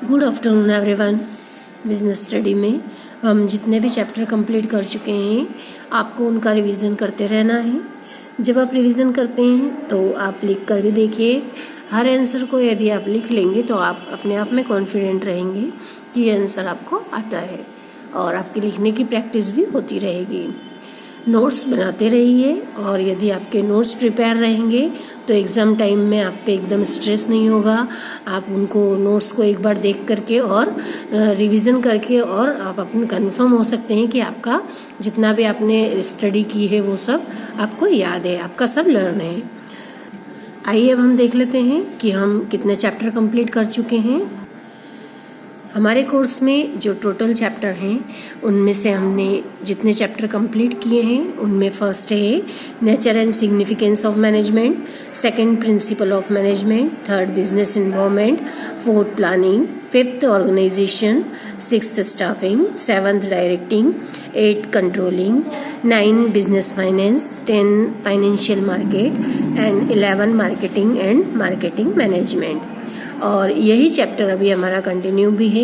Good afternoon everyone. Business study में हम जितने भी चैप्टर कंप्लीट कर चुके हैं आपको उनका रिवीजन करते रहना है। जब आप रिवीजन करते हैं तो आप लिख कर भी देखिए। हर आंसर को यदि आप लिख लेंगे तो आप अपने आप में कॉन्फिडेंट रहेंगे कि ये आंसर आपको आता है और आपकी लिखने की प्रैक्टिस भी होती रहेगी। नोट्स बनाते रहिए और यदि आपके नोट्स प्रिपेयर रहेंगे तो एग्ज़ाम टाइम में आप पे एकदम स्ट्रेस नहीं होगा। आप उनको नोट्स को एक बार देख करके और रिवीजन करके और आप अपने कंफर्म हो सकते हैं कि आपका जितना भी आपने स्टडी की है वो सब आपको याद है, आपका सब लर्न है। आइए अब हम देख लेते हैं कि हम कितने चैप्टर कंप्लीट कर चुके हैं। हमारे कोर्स में जो टोटल चैप्टर हैं उनमें से हमने जितने चैप्टर कंप्लीट किए हैं उनमें फर्स्ट है nature and significance of management, second principle of management, third business involvement, fourth planning, fifth organisation, sixth staffing, seventh directing, eight controlling, 9 business finance, 10 financial market and 11 marketing and marketing management. और यही chapter अभी हमारा continue भी है।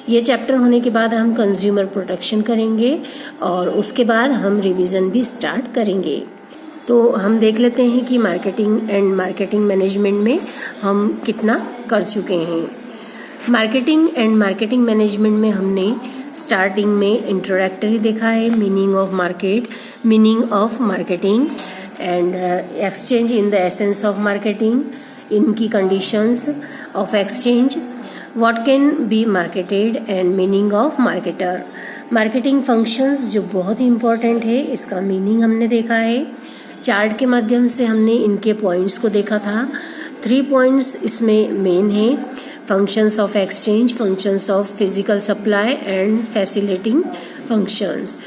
ये chapter होने के बाद हम कंज्यूमर प्रोटेक्शन करेंगे और उसके बाद हम रिवीजन भी स्टार्ट करेंगे। तो हम देख लेते हैं कि मार्केटिंग एंड मार्केटिंग मैनेजमेंट में हम कितना कर चुके हैं। मार्केटिंग एंड मार्केटिंग मैनेजमेंट में हमने स्टार्टिंग में इंट्रोडक्टरी देखा है, meaning of market, meaning of marketing and exchange in the essence of marketing, इनकी conditions of exchange, what can be marketed and meaning of marketer, marketing functions जो बहुत ही important है, इसका मीनिंग हमने देखा है। चार्ट के माध्यम से हमने इनके पॉइंट्स को देखा था। 3 पॉइंट्स इसमें मेन है, functions of exchange, functions of physical supply and facilitating functions.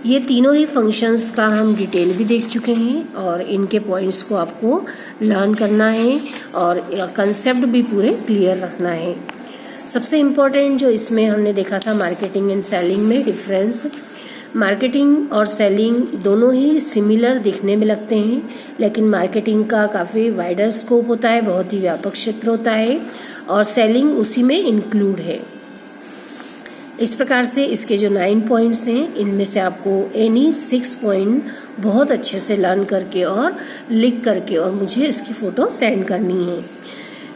ये तीनों ही फंक्शंस का हम डिटेल भी देख चुके हैं और इनके पॉइंट्स को आपको लर्न करना है और कंसेप्ट भी पूरे क्लियर रखना है। सबसे इम्पोर्टेंट जो इसमें हमने देखा था मार्केटिंग एंड सेलिंग में डिफरेंस। मार्केटिंग और सेलिंग दोनों ही सिमिलर दिखने में लगते हैं, लेकिन मार्केटिंग का काफ़ी वाइडर स्कोप होता है, बहुत ही व्यापक क्षेत्र होता है और सेलिंग उसी में इंक्लूड है। इस प्रकार से इसके जो 9 पॉइंट्स हैं इनमें से आपको एनी 6 पॉइंट बहुत अच्छे से लर्न करके और लिख करके और मुझे इसकी फ़ोटो सेंड करनी है।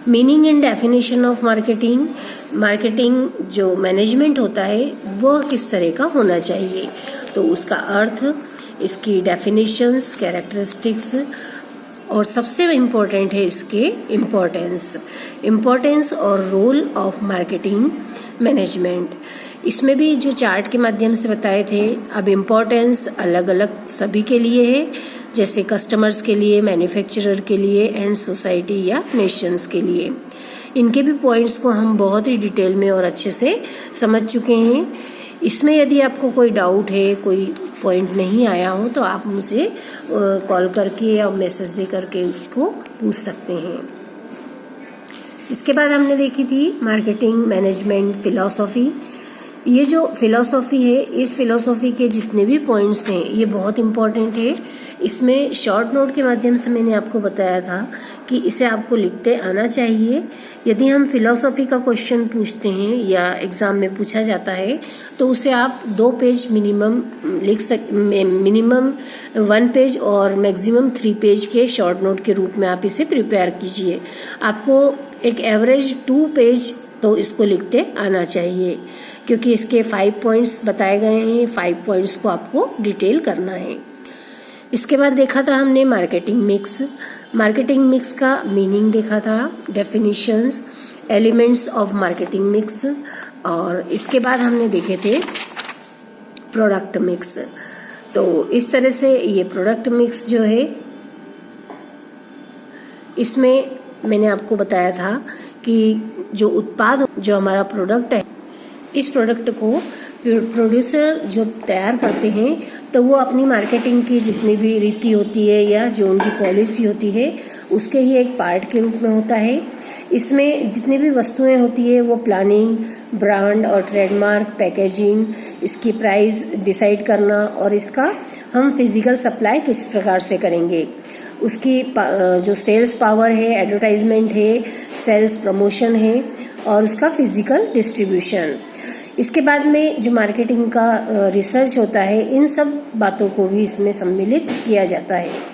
Meaning and definition of marketing, marketing जो मैनेजमेंट होता है वह किस तरह का होना चाहिए, तो उसका अर्थ, इसकी डेफिनेशंस, कैरेक्टरिस्टिक्स और सबसे इम्पोर्टेंट है इसके इम्पोर्टेंस और रोल ऑफ मार्केटिंग मैनेजमेंट। इसमें भी जो चार्ट के माध्यम से बताए थे, अब इम्पोर्टेंस अलग अलग सभी के लिए है, जैसे कस्टमर्स के लिए, मैन्युफैक्चरर के लिए एंड सोसाइटी या नेशंस के लिए। इनके भी पॉइंट्स को हम बहुत ही डिटेल में और अच्छे से समझ चुके हैं। इसमें यदि आपको कोई डाउट है, कोई पॉइंट नहीं आया हो तो आप मुझे कॉल करके या मैसेज दे करके इसको पूछ सकते हैं। इसके बाद हमने देखी थी मार्केटिंग मैनेजमेंट फिलॉसफी। ये जो फिलॉसफी है, इस फिलॉसफी के जितने भी पॉइंट्स हैं ये बहुत इंपॉर्टेंट है। इसमें शॉर्ट नोट के माध्यम से मैंने आपको बताया था कि इसे आपको लिखते आना चाहिए। यदि हम फिलॉसफी का क्वेश्चन पूछते हैं या एग्जाम में पूछा जाता है तो उसे आप 2 पेज मिनिमम मिनिमम 1 पेज और मैक्सिमम 3 पेज के शॉर्ट नोट के रूप में आप इसे प्रिपेयर कीजिए। आपको एक एवरेज 2 पेज तो इसको लिखते आना चाहिए, क्योंकि इसके 5 पॉइंट्स बताए गए हैं। 5 पॉइंट्स को आपको डिटेल करना है। इसके बाद देखा था हमने मार्केटिंग मिक्स। मार्केटिंग मिक्स का मीनिंग देखा था, definitions, elements of marketing mix और इसके बाद हमने देखे थे प्रोडक्ट मिक्स। तो इस तरह से ये प्रोडक्ट मिक्स जो है, इसमें मैंने आपको बताया था कि जो उत्पाद, जो हमारा प्रोडक्ट है, इस प्रोडक्ट को प्रोड्यूसर जो तैयार करते हैं तो वो अपनी मार्केटिंग की जितनी भी रीति होती है या जो उनकी पॉलिसी होती है उसके ही एक पार्ट के रूप में होता है। इसमें जितनी भी वस्तुएं होती है वो प्लानिंग, ब्रांड और ट्रेडमार्क, पैकेजिंग, इसकी प्राइस डिसाइड करना और इसका हम फिजिकल सप्लाई किस प्रकार से करेंगे, उसकी जो सेल्स पावर है, एडवर्टाइजमेंट है, सेल्स प्रमोशन है, और उसका फिजिकल डिस्ट्रीब्यूशन। इसके बाद में जो मार्केटिंग का रिसर्च होता है, इन सब बातों को भी इसमें सम्मिलित किया जाता है।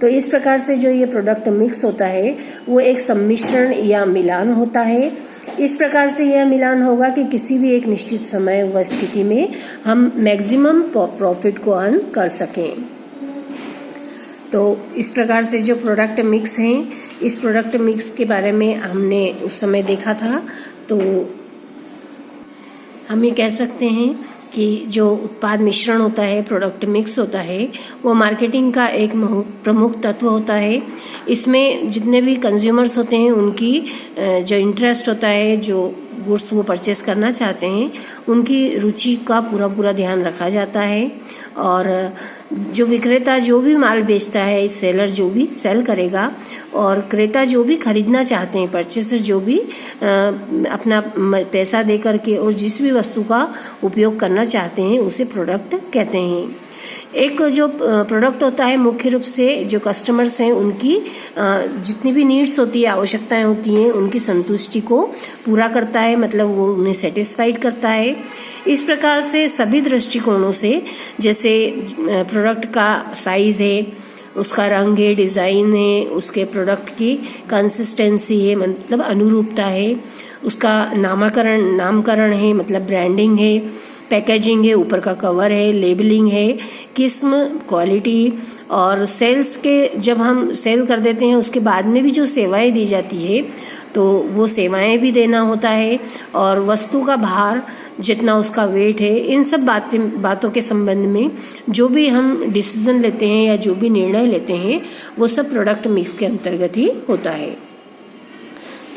तो इस प्रकार से जो ये प्रोडक्ट मिक्स होता है वो एक सम्मिश्रण या मिलान होता है। इस प्रकार से यह मिलान होगा कि किसी भी एक निश्चित समय व स्थिति में हम मैक्सिमम प्रॉफिट को अर्न कर सकें। तो इस प्रकार से जो प्रोडक्ट मिक्स हैं, इस प्रोडक्ट मिक्स के बारे में हमने उस समय देखा था। तो हम ये कह सकते हैं कि जो उत्पाद मिश्रण होता है, प्रोडक्ट मिक्स होता है, वो मार्केटिंग का एक प्रमुख तत्व होता है। इसमें जितने भी कंज्यूमर्स होते हैं उनकी जो इंटरेस्ट होता है, जो गुड्स वो परचेस करना चाहते हैं, उनकी रुचि का पूरा ध्यान रखा जाता है। और जो विक्रेता जो भी माल बेचता है, सेलर जो भी सेल करेगा, और क्रेता जो भी खरीदना चाहते हैं, परचेसर जो भी अपना पैसा दे करके और जिस भी वस्तु का उपयोग करना चाहते हैं उसे प्रोडक्ट कहते हैं। एक जो प्रोडक्ट होता है मुख्य रूप से जो कस्टमर्स हैं उनकी जितनी भी नीड्स होती है, आवश्यकताएं होती हैं, उनकी संतुष्टि को पूरा करता है, मतलब वो उन्हें सेटिस्फाइड करता है। इस प्रकार से सभी दृष्टिकोणों से, जैसे प्रोडक्ट का साइज है, उसका रंग है, डिज़ाइन है, उसके प्रोडक्ट की कंसिस्टेंसी है, मतलब अनुरूपता है, उसका नामकरण है, मतलब ब्रांडिंग है, पैकेजिंग है, ऊपर का कवर है, लेबलिंग है, किस्म, क्वालिटी, और सेल्स के जब हम सेल कर देते हैं उसके बाद में भी जो सेवाएं दी जाती है तो वो सेवाएं भी देना होता है, और वस्तु का भार, जितना उसका वेट है, इन सब बातों के संबंध में जो भी हम डिसीजन लेते हैं या जो भी निर्णय लेते हैं वो सब प्रोडक्ट मिक्स के अंतर्गत ही होता है।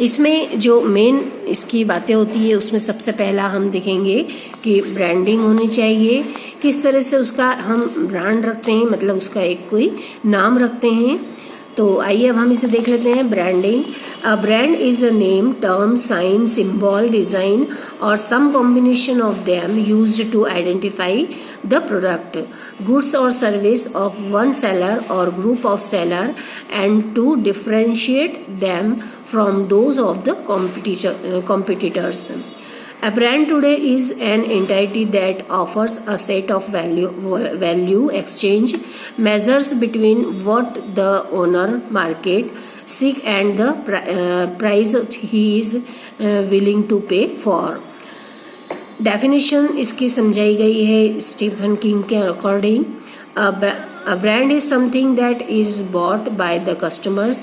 इसमें जो मेन इसकी बातें होती है उसमें सबसे पहला हम देखेंगे कि ब्रांडिंग होनी चाहिए। किस तरह से उसका हम ब्रांड रखते हैं, मतलब उसका एक कोई नाम रखते हैं। तो आइए अब हम इसे देख लेते हैं। Branding, a brand is a name, term, sign, symbol, design और some combination of them used to identify the product, goods और सर्विस ऑफ वन सेलर और group of seller and to differentiate them from those of the competitors. A brand today is an entity that offers a set of value exchange measures between what the owner market seek and the price he is willing to pay for. Definition इसकी समझाई गई है Stephen king के according. A brand is something that is bought by the customers.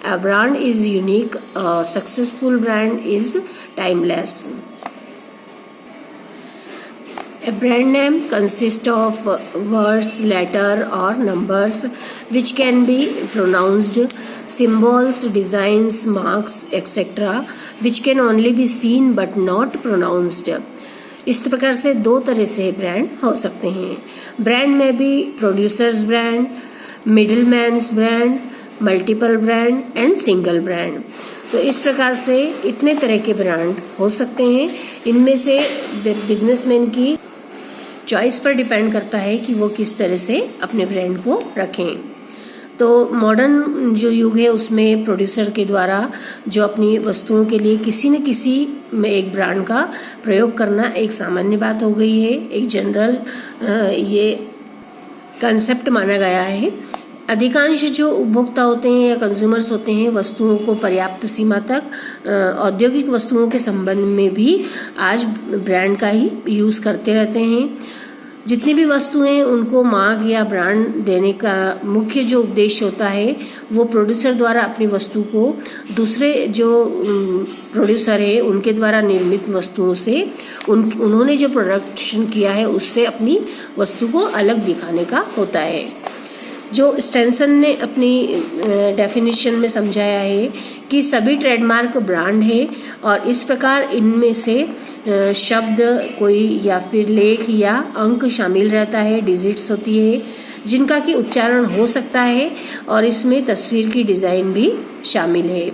A brand is unique. A successful brand is timeless. A brand name consists of words, letters or numbers which can be pronounced, symbols, designs, marks, etc. which can only be seen but not pronounced. इस प्रकार से दो तरह से brand हो सकते हैं। Brand में भी producers brand, middle man's brand, multiple brand and single brand. तो इस प्रकार से इतने तरह के ब्रांड हो सकते हैं। इनमें से बिजनेसमैन की चॉइस पर डिपेंड करता है कि वो किस तरह से अपने ब्रांड को रखें। तो मॉडर्न जो युग है उसमें प्रोड्यूसर के द्वारा जो अपनी वस्तुओं के लिए किसी न किसी में एक ब्रांड का प्रयोग करना एक सामान्य बात हो गई है, एक जनरल ये कंसेप्ट माना गया है। अधिकांश जो उपभोक्ता होते हैं या कंज्यूमर्स होते हैं वस्तुओं को पर्याप्त सीमा तक औद्योगिक वस्तुओं के संबंध में भी आज ब्रांड का ही यूज करते रहते हैं। जितनी भी वस्तुएं उनको मार्क या ब्रांड देने का मुख्य जो उद्देश्य होता है वो प्रोड्यूसर द्वारा अपनी वस्तु को दूसरे जो प्रोड्यूसर है उनके द्वारा निर्मित वस्तुओं से उन्होंने जो प्रोडक्शन किया है उससे अपनी वस्तु को अलग दिखाने का होता है। जो स्टेंसन ने अपनी डेफिनेशन में समझाया है कि सभी ट्रेडमार्क ब्रांड है और इस प्रकार इनमें से शब्द कोई या फिर लेख या अंक शामिल रहता है, डिजिट्स होती है जिनका कि उच्चारण हो सकता है और इसमें तस्वीर की डिजाइन भी शामिल है।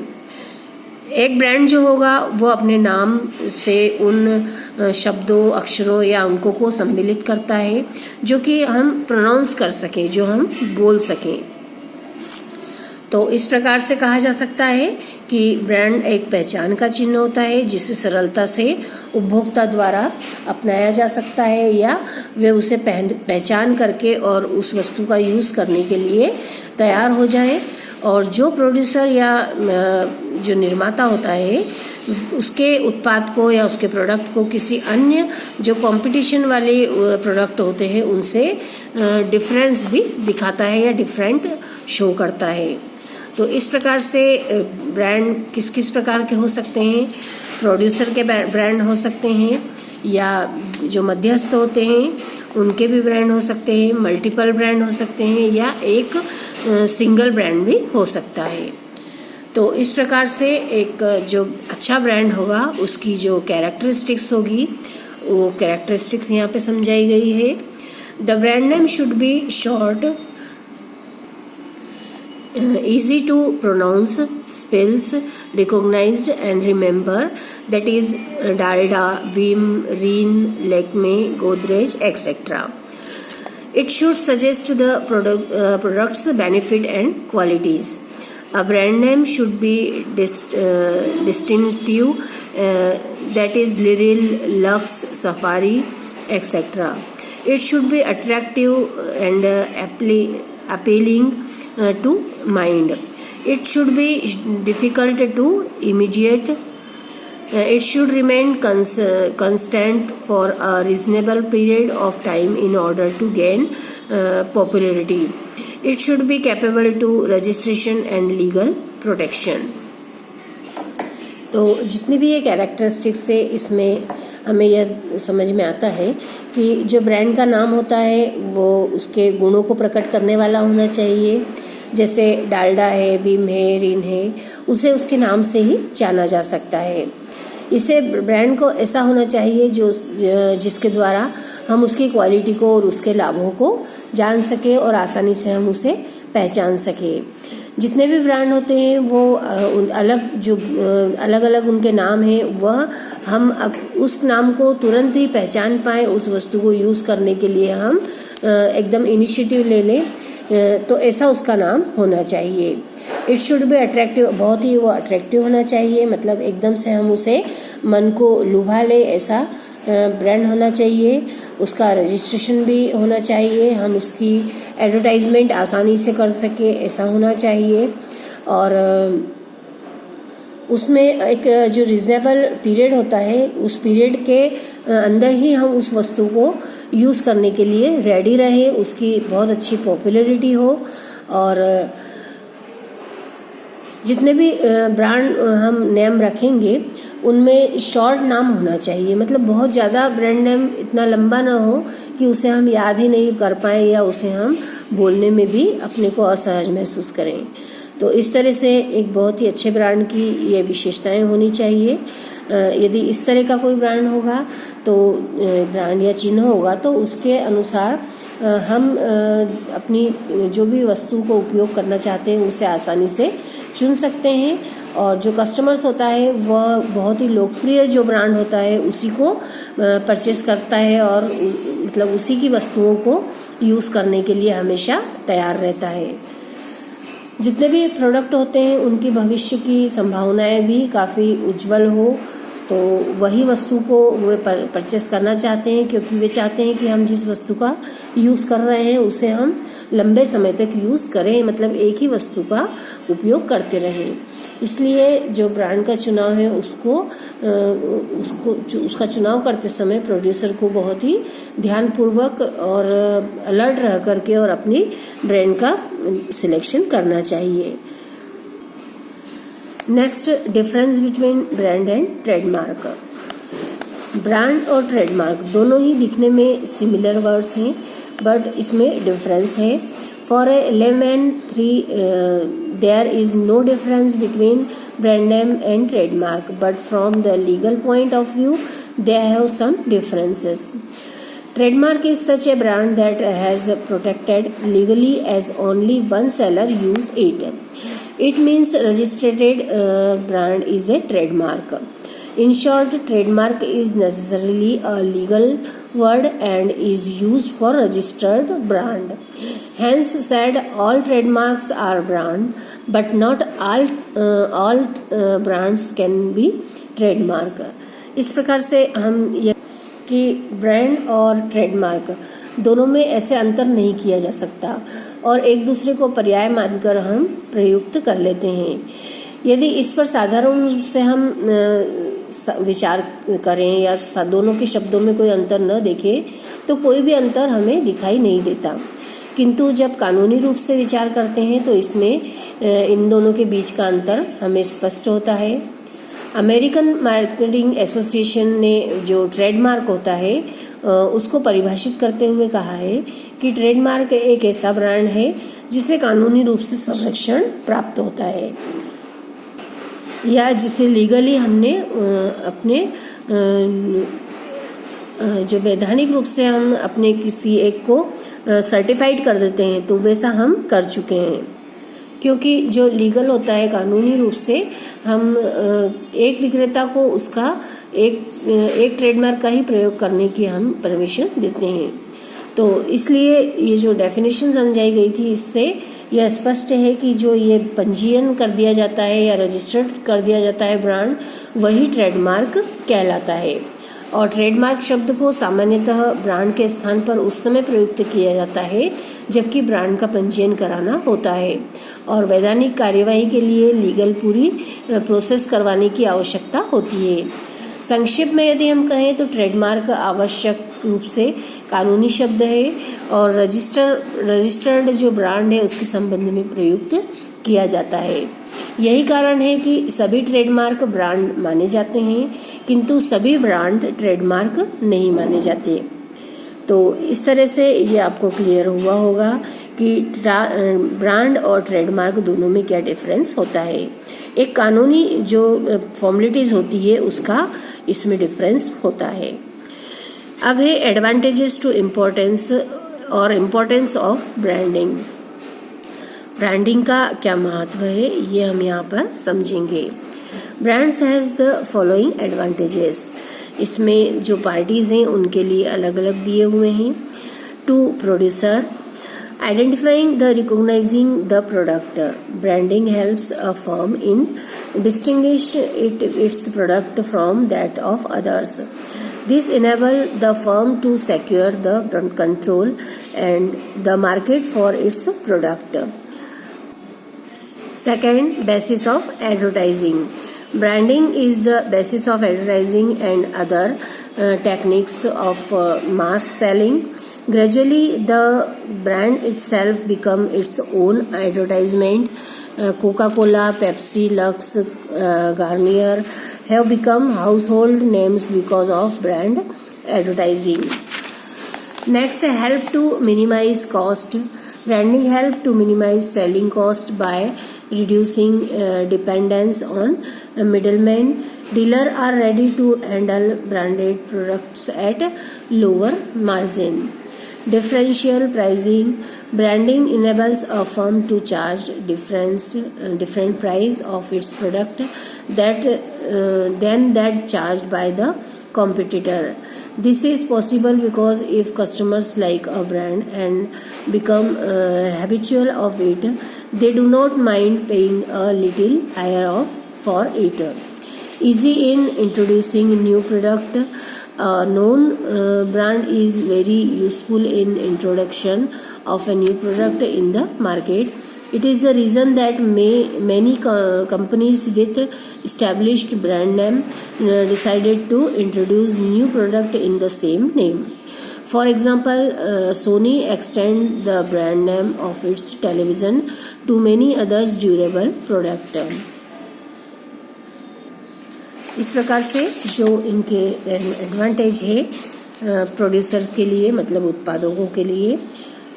एक ब्रांड जो होगा वो अपने नाम से उन शब्दों, अक्षरों या अंकों को सम्मिलित करता है जो कि हम प्रोनाउंस कर सकें, जो हम बोल सकें। तो तो इस प्रकार से कहा जा सकता है कि ब्रांड एक पहचान का चिन्ह होता है जिसे सरलता से उपभोक्ता द्वारा अपनाया जा सकता है या वे उसे पहचान करके और उस वस्तु का यूज करने के लिए तैयार हो जाए। और जो प्रोड्यूसर या जो निर्माता होता है उसके उत्पाद को या उसके प्रोडक्ट को किसी अन्य जो कंपटीशन वाले प्रोडक्ट होते हैं उनसे डिफरेंस भी दिखाता है या डिफरेंट शो करता है। तो इस प्रकार से ब्रांड किस किस प्रकार के हो सकते हैं, प्रोड्यूसर के ब्रांड हो सकते हैं या जो मध्यस्थ होते हैं उनके भी ब्रांड हो सकते हैं, मल्टीपल ब्रांड हो सकते हैं या एक सिंगल ब्रांड भी हो सकता है। तो इस प्रकार से एक जो अच्छा ब्रांड होगा उसकी जो कैरेक्टरिस्टिक्स होगी वो कैरेक्टरिस्टिक्स यहाँ पे समझाई गई है। The brand name should be short, easy to pronounce, spells, recognized and remember, that is Dalda, Vim, Reen, Lakme, Godrej, etc. It should suggest the product's benefit and qualities. A brand name should be distinctive, that is Liril, Lux, Safari, etc. It should be attractive and appealing to mind. It should be difficult to imitate. It should remain constant for a reasonable period of time in order to gain popularity. It should be capable to registration and legal protection. तो जितनी भी ये characteristics से इसमें हमें यह समझ में आता है कि जो ब्रांड का नाम होता है वो उसके गुणों को प्रकट करने वाला होना चाहिए। जैसे डालडा है, विम है, रिन है, उसे उसके नाम से ही जाना जा सकता है। इसे ब्रांड को ऐसा होना चाहिए जो जिसके द्वारा हम उसकी क्वालिटी को और उसके लाभों को जान सके और आसानी से हम उसे पहचान सके। जितने भी ब्रांड होते हैं वो अलग अलग उनके नाम हैं, वह हम उस नाम को तुरंत ही पहचान पाए, उस वस्तु को यूज करने के लिए हम एकदम इनिशिएटिव ले लें, तो ऐसा उसका नाम होना चाहिए। इट शुड बी अट्रैक्टिव, बहुत ही वो अट्रैक्टिव होना चाहिए, मतलब एकदम से हम उसे मन को लुभा ले ऐसा ब्रांड होना चाहिए। उसका रजिस्ट्रेशन भी होना चाहिए, हम उसकी एडवर्टाइजमेंट आसानी से कर सके ऐसा होना चाहिए। और उसमें एक जो रिजनेबल पीरियड होता है उस पीरियड के अंदर ही हम उस वस्तु को यूज करने के लिए रेडी रहे, उसकी बहुत अच्छी पॉपुलैरिटी हो। और जितने भी ब्रांड हम नेम रखेंगे उनमें शॉर्ट नाम होना चाहिए, मतलब बहुत ज़्यादा ब्रांड नेम इतना लंबा ना हो कि उसे हम याद ही नहीं कर पाए या उसे हम बोलने में भी अपने को असहज महसूस करें। तो इस तरह से एक बहुत ही अच्छे ब्रांड की ये विशेषताएं होनी चाहिए। यदि इस तरह का कोई ब्रांड होगा तो ब्रांड या चिन्ह होगा तो उसके अनुसार हम अपनी जो भी वस्तु को उपयोग करना चाहते हैं उसे आसानी से चुन सकते हैं। और जो कस्टमर्स होता है वह बहुत ही लोकप्रिय जो ब्रांड होता है उसी को परचेस करता है और मतलब उसी की वस्तुओं को यूज़ करने के लिए हमेशा तैयार रहता है। जितने भी प्रोडक्ट होते हैं उनकी भविष्य की संभावनाएं भी काफ़ी उज्जवल हो, तो वही वस्तु को वे परचेस करना चाहते हैं क्योंकि वे चाहते हैं कि हम जिस वस्तु का यूज़ कर रहे हैं उसे हम लंबे समय तक यूज़ करें, मतलब एक ही वस्तु का उपयोग करते रहें। इसलिए जो ब्रांड का चुनाव है उसका चुनाव करते समय प्रोड्यूसर को बहुत ही ध्यानपूर्वक और अलर्ट रह करके और अपनी ब्रांड का सिलेक्शन करना चाहिए। Next, difference between brand and trademark. Brand और ट्रेडमार्क दोनों ही दिखने में सिमिलर वर्ड्स हैं, बट इसमें डिफरेंस है। For a layman there is no difference between brand name and trademark, but from the legal point of view they have some differences. Trademark is such a brand that has protected legally as only one seller use it. It means registered brand is a trademark. In short, trademark is necessarily a legal word and is used for registered brand. Hence said all trademarks are brand, but not all brands can be trademark. इस प्रकार से हम ये कि brand और trademark दोनों में ऐसे अंतर नहीं किया जा सकता और एक दूसरे को पर्याय मानकर हम प्रयुक्त कर लेते हैं। यदि इस पर साधारण रूप से हम विचार करें या दोनों के शब्दों में कोई अंतर न देखें तो कोई भी अंतर हमें दिखाई नहीं देता, किंतु जब कानूनी रूप से विचार करते हैं तो इसमें इन दोनों के बीच का अंतर हमें स्पष्ट होता है। अमेरिकन मार्केटिंग एसोसिएशन ने जो ट्रेडमार्क होता है उसको परिभाषित करते हुए कहा है कि ट्रेडमार्क एक ऐसा ब्रांड है जिसे कानूनी रूप से संरक्षण प्राप्त होता है या जिसे लीगली हमने अपने जो वैधानिक रूप से हम अपने किसी एक को सर्टिफाइड कर देते हैं तो वैसा हम कर चुके हैं, क्योंकि जो लीगल होता है कानूनी रूप से हम एक विक्रेता को उसका एक ट्रेडमार्क का ही प्रयोग करने की हम परमिशन देते हैं। तो इसलिए ये जो डेफिनेशन समझाई गई थी इससे यह स्पष्ट है कि जो ये पंजीयन कर दिया जाता है या रजिस्टर्ड कर दिया जाता है ब्रांड वही ट्रेडमार्क कहलाता है। और ट्रेडमार्क शब्द को सामान्यतः ब्रांड के स्थान पर उस समय प्रयुक्त किया जाता है जबकि ब्रांड का पंजीयन कराना होता है और वैधानिक कार्यवाही के लिए लीगल पूरी प्रोसेस करवाने की आवश्यकता होती है। संक्षेप में यदि हम कहें तो ट्रेडमार्क आवश्यक रूप से कानूनी शब्द है और रजिस्टर्ड जो ब्रांड है उसके संबंध में प्रयुक्त किया जाता है। यही कारण है कि सभी ट्रेडमार्क ब्रांड माने जाते हैं किंतु सभी ब्रांड ट्रेडमार्क नहीं माने जाते। तो इस तरह से ये आपको क्लियर हुआ होगा कि ब्रांड और ट्रेडमार्क दोनों में क्या डिफरेंस होता है। एक कानूनी जो फॉर्मेलिटीज होती है उसका इसमें डिफरेंस होता है। अब है एडवांटेजेस टू इम्पोर्टेंस और इम्पोर्टेंस ऑफ ब्रांडिंग। ब्रांडिंग का क्या महत्व है ये हम यहाँ पर समझेंगे। Brands has the following advantages. इसमें जो पार्टीज हैं उनके लिए अलग अलग दिए हुए हैं। To producer, identifying the recognising the product. Branding helps a firm in distinguish its product from that of others. This enables the firm to secure the control and the market for its product. Second, basis of advertising. Branding is the basis of advertising and other techniques of mass selling. Gradually, the brand itself becomes its own advertisement. Coca-Cola, Pepsi, Lux, Garnier have become household names because of brand advertising. Next, help to minimize cost. Branding help to minimize selling cost by reducing dependence on middlemen. Dealers are ready to handle branded products at lower margin. Differential pricing. Branding enables a firm to charge different price of its product than that charged by the competitor. This is possible because if customers like a brand and become habitual of it, they do not mind paying a little higher for it. Easy in introducing new product. A known brand is very useful in introduction of a new product in the market. It is the reason that many companies with established brand name decided to introduce new product in the same name. For example, Sony extend the brand name of its television to many others durable product. इस प्रकार से जो इनके advantage है producer के लिए मतलब उत्पादकों के लिए,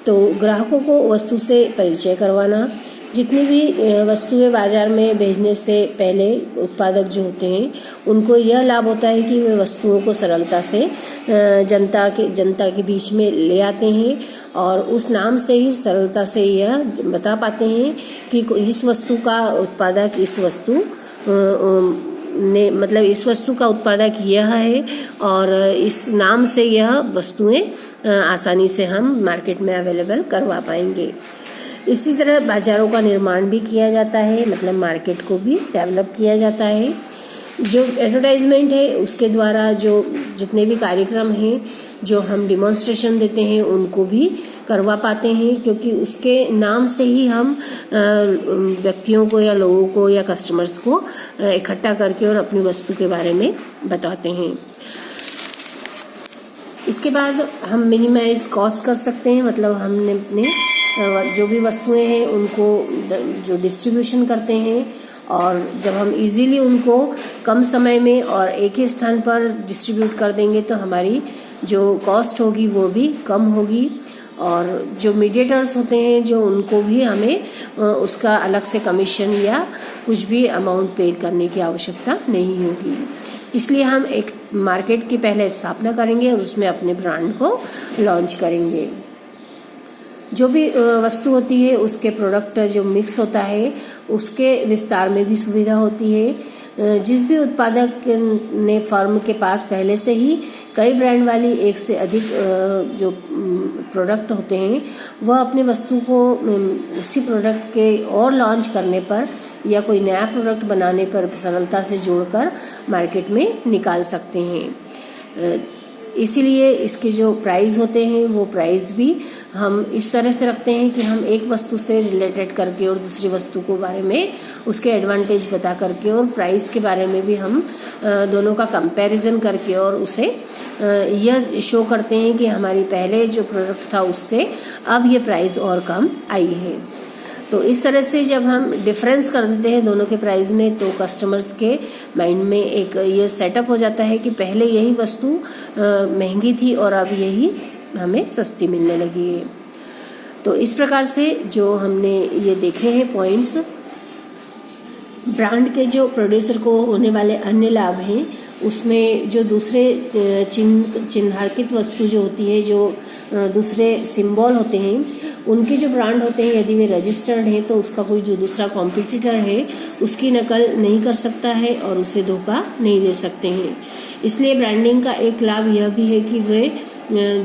तो ग्राहकों को वस्तु से परिचय करवाना। जितनी भी वस्तुएं बाजार में भेजने से पहले उत्पादक जो होते हैं उनको यह लाभ होता है कि वे वस्तुओं को सरलता से जनता के बीच में ले आते हैं और उस नाम से ही सरलता से यह बता पाते हैं कि इस वस्तु का उत्पादक इस वस्तु का उत्पादक यह है और इस नाम से यह वस्तुएं आसानी से हम मार्केट में अवेलेबल करवा पाएंगे। इसी तरह बाज़ारों का निर्माण भी किया जाता है, मतलब मार्केट को भी डेवलप किया जाता है। जो एडवर्टाइजमेंट है उसके द्वारा जो जितने भी कार्यक्रम हैं जो हम डिमॉन्स्ट्रेशन देते हैं उनको भी करवा पाते हैं, क्योंकि उसके नाम से ही हम व्यक्तियों को या लोगों को या कस्टमर्स को इकट्ठा करके और अपनी वस्तु के बारे में बताते हैं। इसके बाद हम मिनिमाइज कॉस्ट कर सकते हैं, मतलब हमने अपने जो भी वस्तुएं हैं उनको जो डिस्ट्रीब्यूशन करते हैं और जब हम इजीली उनको कम समय में और एक ही स्थान पर डिस्ट्रीब्यूट कर देंगे तो हमारी जो कॉस्ट होगी वो भी कम होगी। और जो मीडिएटर्स होते हैं जो उनको भी हमें उसका अलग से कमीशन या कुछ भी अमाउंट पे करने की आवश्यकता नहीं होगी। इसलिए हम एक मार्केट की पहले स्थापना करेंगे और उसमें अपने ब्रांड को लॉन्च करेंगे। जो भी वस्तु होती है उसके प्रोडक्ट जो मिक्स होता है उसके विस्तार में भी सुविधा होती है। जिस भी उत्पादक ने फर्म के पास पहले से ही कई ब्रांड वाली एक से अधिक जो प्रोडक्ट होते हैं वह अपने वस्तु को उसी प्रोडक्ट के और लॉन्च करने पर या कोई नया प्रोडक्ट बनाने पर सरलता से जोड़कर मार्केट में निकाल सकते हैं। इसीलिए इसके जो प्राइस होते हैं वो प्राइस भी हम इस तरह से रखते हैं कि हम एक वस्तु से रिलेटेड करके और दूसरी वस्तु के बारे में उसके एडवांटेज बता करके और प्राइस के बारे में भी हम दोनों का कंपैरिजन करके और उसे यह शो करते हैं कि हमारी पहले जो प्रोडक्ट था उससे अब ये प्राइस और कम आई है। तो इस तरह से जब हम डिफरेंस कर देते हैं दोनों के प्राइस में तो कस्टमर्स के माइंड में एक ये सेटअप हो जाता है कि पहले यही वस्तु महंगी थी और अब यही हमें सस्ती मिलने लगी है। तो इस प्रकार से जो हमने ये देखे हैं पॉइंट्स, ब्रांड के जो प्रोड्यूसर को होने वाले अन्य लाभ हैं उसमें जो दूसरे चिन्हांकित वस्तु जो होती है, जो दूसरे सिंबल होते हैं, उनके जो ब्रांड होते हैं यदि वे रजिस्टर्ड है तो उसका कोई जो दूसरा कॉम्पिटिटर है उसकी नकल नहीं कर सकता है और उसे धोखा नहीं दे सकते हैं। इसलिए ब्रांडिंग का एक लाभ यह भी है कि वे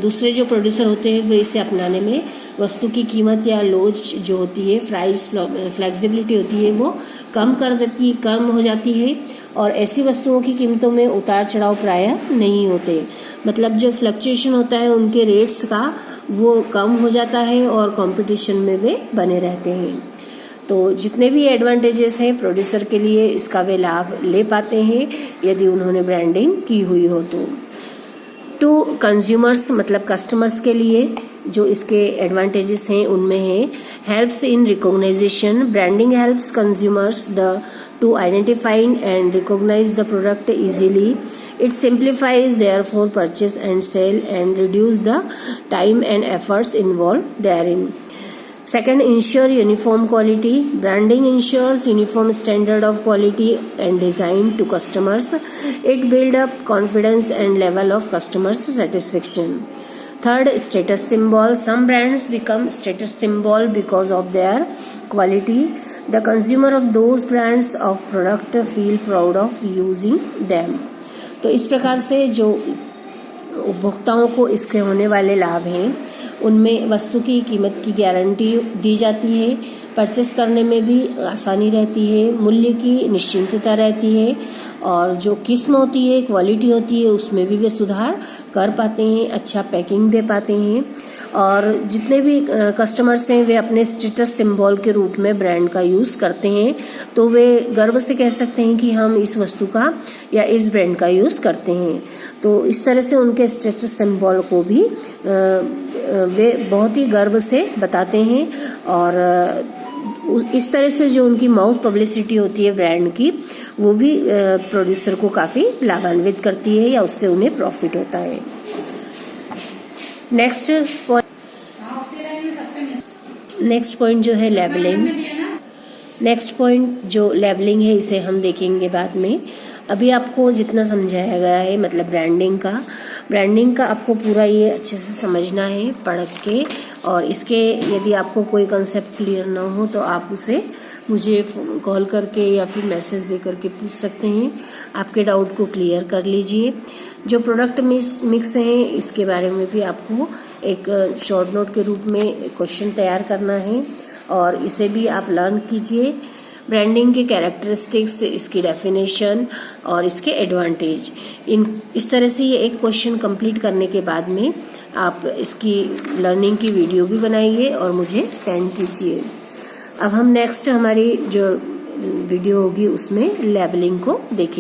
दूसरे जो प्रोड्यूसर होते हैं वे इसे अपनाने में वस्तु की कीमत या लोच जो होती है, प्राइस फ्लेक्सिबिलिटी होती है, वो कम हो जाती है और ऐसी वस्तुओं की कीमतों में उतार चढ़ाव प्रायः नहीं होते। मतलब जो फ्लक्चुएशन होता है उनके रेट्स का वो कम हो जाता है और कंपटीशन में वे बने रहते हैं। तो जितने भी एडवांटेजेस हैं प्रोड्यूसर के लिए इसका वे लाभ ले पाते हैं यदि उन्होंने ब्रांडिंग की हुई हो तो। टू कंज्यूमर्स मतलब कस्टमर्स के लिए जो इसके एडवांटेजेस हैं उनमें है helps in recognisation. Branding helps consumers to identify and recognize the product easily. It simplifies therefore purchase and sale and reduce the time and efforts involved therein. Second, ensure uniform quality. Branding ensures uniform standard of quality and design to customers. It builds up confidence and level of customers satisfaction. Third, status symbol. Some brands become status symbol because of their quality. The consumer of those brands of product feel proud of using them. तो इस प्रकार से जो उपभोक्ताओं को इसके होने वाले लाभ हैं उनमें वस्तु की कीमत की गारंटी दी जाती है, परचेस करने में भी आसानी रहती है, मूल्य की निश्चिंतता रहती है और जो किस्म होती है, क्वालिटी होती है उसमें भी वे सुधार कर पाते हैं, अच्छा पैकिंग दे पाते हैं और जितने भी कस्टमर्स हैं वे अपने स्टेटस सिंबल के रूप में ब्रांड का यूज करते हैं तो वे गर्व से कह सकते हैं कि हम इस वस्तु का या इस ब्रांड का यूज करते हैं। तो इस तरह से उनके स्टेटस सिंबल को भी वे बहुत ही गर्व से बताते हैं और इस तरह से जो उनकी माउथ पब्लिसिटी होती है ब्रांड की वो भी प्रोड्यूसर को काफी लाभान्वित करती है या उससे उन्हें प्रॉफिट होता है। नेक्स्ट पॉइंट जो है लेबलिंग। नेक्स्ट पॉइंट जो लेबलिंग है इसे हम देखेंगे बाद में। अभी आपको जितना समझाया गया है मतलब ब्रांडिंग का आपको पूरा ये अच्छे से समझना है पढ़ के और इसके यदि आपको कोई कंसेप्ट क्लियर ना हो तो आप उसे मुझे कॉल करके या फिर मैसेज दे करके पूछ सकते हैं, आपके डाउट को क्लियर कर लीजिए। जो प्रोडक्ट मिक्स हैं इसके बारे में भी आपको एक शॉर्ट नोट के रूप में क्वेश्चन तैयार करना है और इसे भी आप लर्न कीजिए। ब्रांडिंग के कैरेक्टरिस्टिक्स, इसकी डेफिनेशन और इसके एडवांटेज, इस तरह से ये एक क्वेश्चन कंप्लीट करने के बाद में आप इसकी लर्निंग की वीडियो भी बनाइए और मुझे सेंड कीजिए। अब हम नेक्स्ट हमारी जो वीडियो होगी उसमें लेबलिंग को देखेंगे।